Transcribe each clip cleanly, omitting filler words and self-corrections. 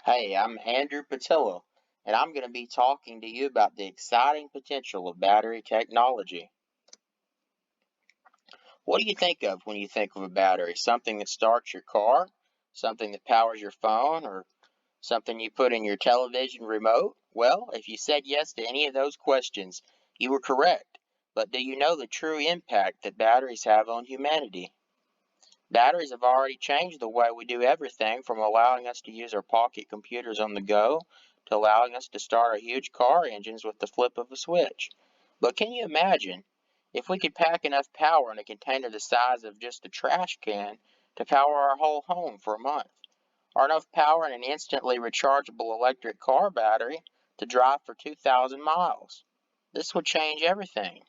Hey, I'm Andrew Patillo, and I'm going to be talking to you about the exciting potential of battery technology. What do you think of when you think of a battery? Something that starts your car, something that powers your phone, or something you put in your television remote? Well, if you said yes to any of those questions, you were correct. But do you know the true impact that batteries have on humanity? Batteries have already changed the way we do everything, from allowing us to use our pocket computers on the go to allowing us to start our huge car engines with the flip of a switch. But can you imagine if we could pack enough power in a container the size of just a trash can to power our whole home for a month? Or enough power in an instantly rechargeable electric car battery to drive for 2,000 miles? This would change everything.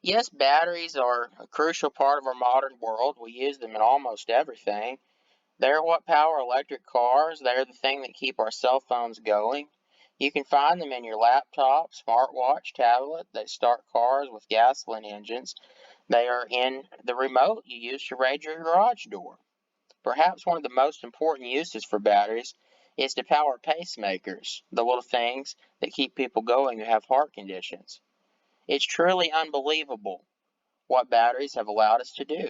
Yes, batteries are a crucial part of our modern world. We use them in almost everything. They're what power electric cars. They're the thing that keep our cell phones going. You can find them in your laptop, smartwatch, tablet. They start cars with gasoline engines. They are in the remote you use to raise your garage door. Perhaps one of the most important uses for batteries is to power pacemakers, the little things that keep people going who have heart conditions. It's truly unbelievable what batteries have allowed us to do.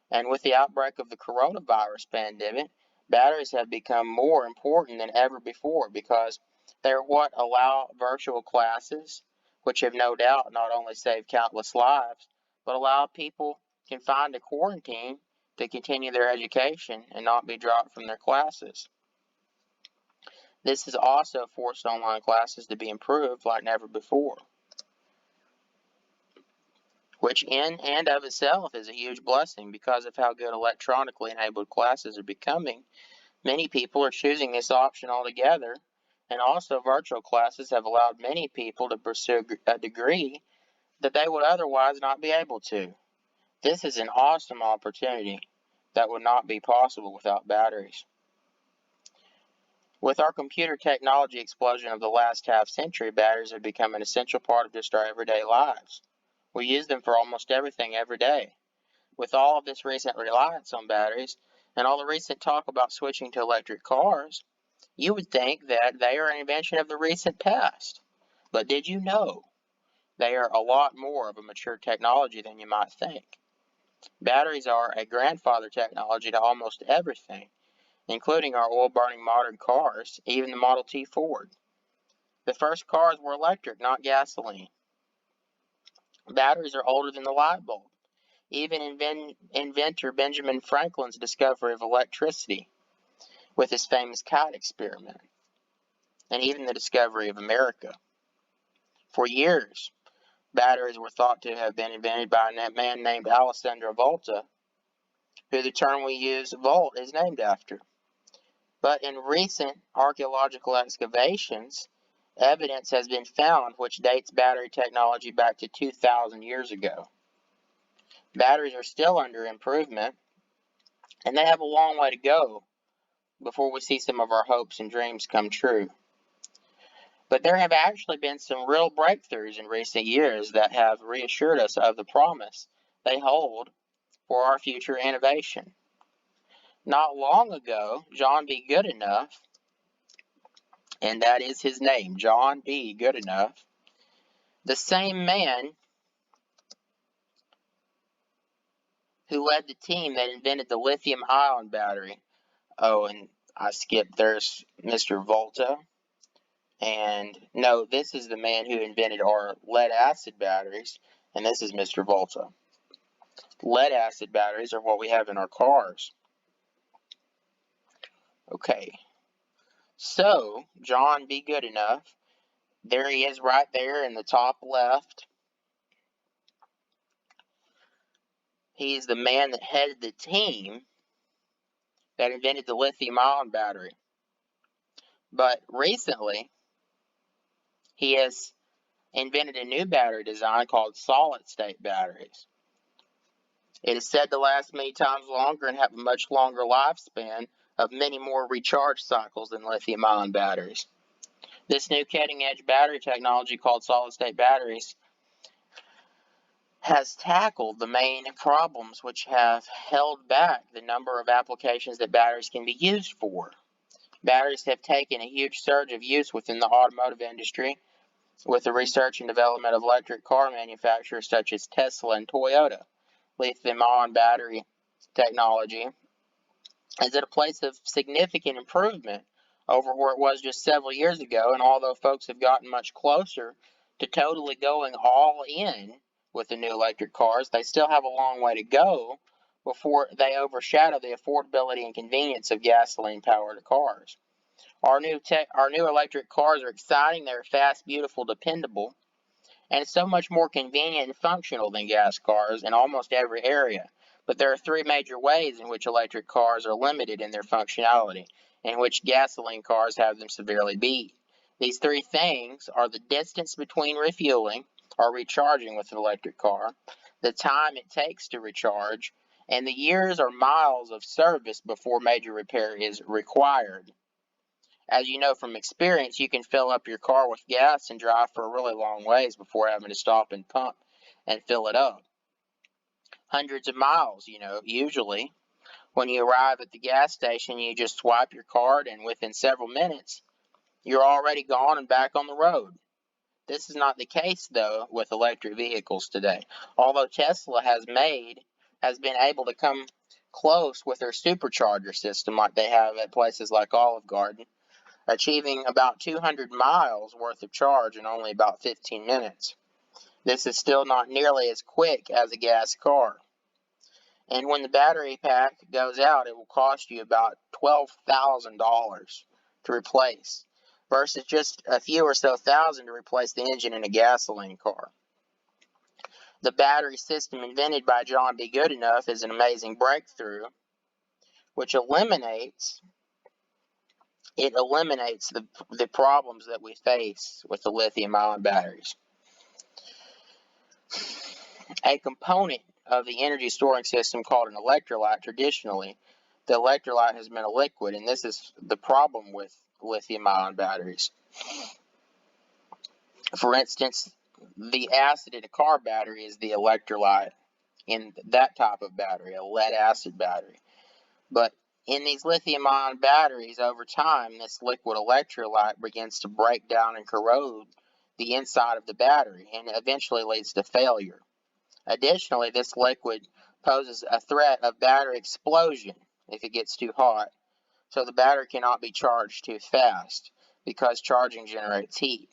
And with the outbreak of the coronavirus pandemic, batteries have become more important than ever before because they're what allow virtual classes, which have no doubt not only saved countless lives, but allow people confined to quarantine to continue their education and not be dropped from their classes. This has also forced online classes to be improved like never before, which in and of itself is a huge blessing because of how good electronically enabled classes are becoming. Many people are choosing this option altogether, and also virtual classes have allowed many people to pursue a degree that they would otherwise not be able to. This is an awesome opportunity that would not be possible without batteries. With our computer technology explosion of the last half century, batteries have become an essential part of just our everyday lives. We use them for almost everything every day. With all of this recent reliance on batteries and all the recent talk about switching to electric cars, you would think that they are an invention of the recent past. But did you know they are a lot more of a mature technology than you might think? Batteries are a grandfather technology to almost everything, including our oil-burning modern cars, even the Model T Ford. The first cars were electric, not gasoline. Batteries are older than the light bulb. Even inventor Benjamin Franklin's discovery of electricity with his famous kite experiment, and even the discovery of America. For years, batteries were thought to have been invented by a man named Alessandro Volta, who the term we use, volt, is named after. But in recent archaeological excavations, evidence has been found which dates battery technology back to 2,000 years ago. Batteries are still under improvement, and they have a long way to go before we see some of our hopes and dreams come true. But there have actually been some real breakthroughs in recent years that have reassured us of the promise they hold for our future innovation. Not long ago, John B. Goodenough, and that is his name, John B. Goodenough, the same man who led the team that invented the lithium-ion battery. Oh, and I skipped, there's Mr. Volta. And no, this is the man who invented our lead-acid batteries, and this is Mr. Volta. Lead-acid batteries are what we have in our cars. Okay, so John B. Goodenough, there he is right there in the top left. He's the man that headed the team that invented the lithium-ion battery. But recently, he has invented a new battery design called solid-state batteries. It is said to last many times longer and have a much longer lifespan of many more recharge cycles than lithium-ion batteries. This new cutting-edge battery technology called solid-state batteries has tackled the main problems which have held back the number of applications that batteries can be used for. Batteries have taken a huge surge of use within the automotive industry, with the research and development of electric car manufacturers such as Tesla and Toyota. Lithium-ion battery technology is at a place of significant improvement over where it was just several years ago, and although folks have gotten much closer to totally going all in with the new electric cars, they still have a long way to go before they overshadow the affordability and convenience of gasoline-powered cars. Our new electric cars are exciting. They're fast, beautiful, dependable, and it's so much more convenient and functional than gas cars in almost every area. But there are three major ways in which electric cars are limited in their functionality, in which gasoline cars have them severely beat. These three things are the distance between refueling or recharging with an electric car, the time it takes to recharge, and the years or miles of service before major repair is required. As you know from experience, you can fill up your car with gas and drive for a really long ways before having to stop and pump and fill it up. Hundreds of miles, usually. When you arrive at the gas station, you just swipe your card, and within several minutes, you're already gone and back on the road. This is not the case, though, with electric vehicles today. Although Tesla has been able to come close with their supercharger system like they have at places like Olive Garden, achieving about 200 miles worth of charge in only about 15 minutes. This is still not nearly as quick as a gas car. And when the battery pack goes out, it will cost you about $12,000 to replace, versus just a few or so thousand to replace the engine in a gasoline car. The battery system invented by John B. Goodenough is an amazing breakthrough, which eliminates the problems that we face with the lithium-ion batteries. A component of the energy storing system called an electrolyte, traditionally, the electrolyte has been a liquid, and this is the problem with lithium-ion batteries. For instance, the acid in a car battery is the electrolyte in that type of battery, a lead-acid battery. But in these lithium-ion batteries, over time, this liquid electrolyte begins to break down and corrode the inside of the battery, and eventually leads to failure. Additionally, this liquid poses a threat of battery explosion if it gets too hot, so the battery cannot be charged too fast because charging generates heat.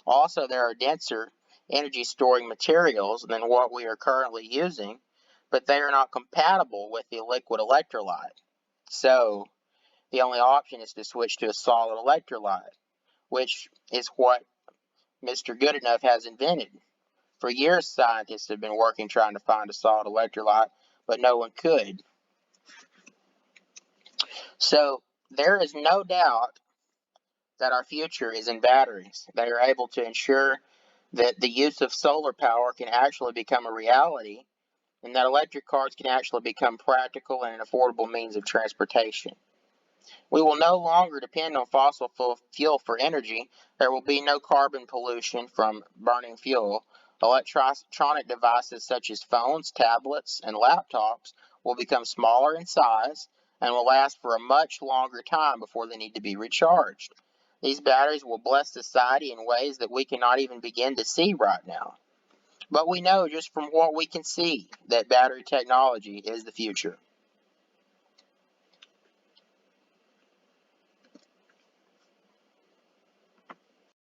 Also, there are denser energy storing materials than what we are currently using, but they are not compatible with the liquid electrolyte. So, the only option is to switch to a solid electrolyte, which is what Mr. Goodenough has invented. For years, scientists have been working trying to find a solid electrolyte, but no one could. So, there is no doubt that our future is in batteries. They are able to ensure that the use of solar power can actually become a reality, and that electric cars can actually become practical and an affordable means of transportation. We will no longer depend on fossil fuel for energy. There will be no carbon pollution from burning fuel. Electronic devices such as phones, tablets, and laptops will become smaller in size and will last for a much longer time before they need to be recharged. These batteries will bless society in ways that we cannot even begin to see right now. But we know just from what we can see that battery technology is the future.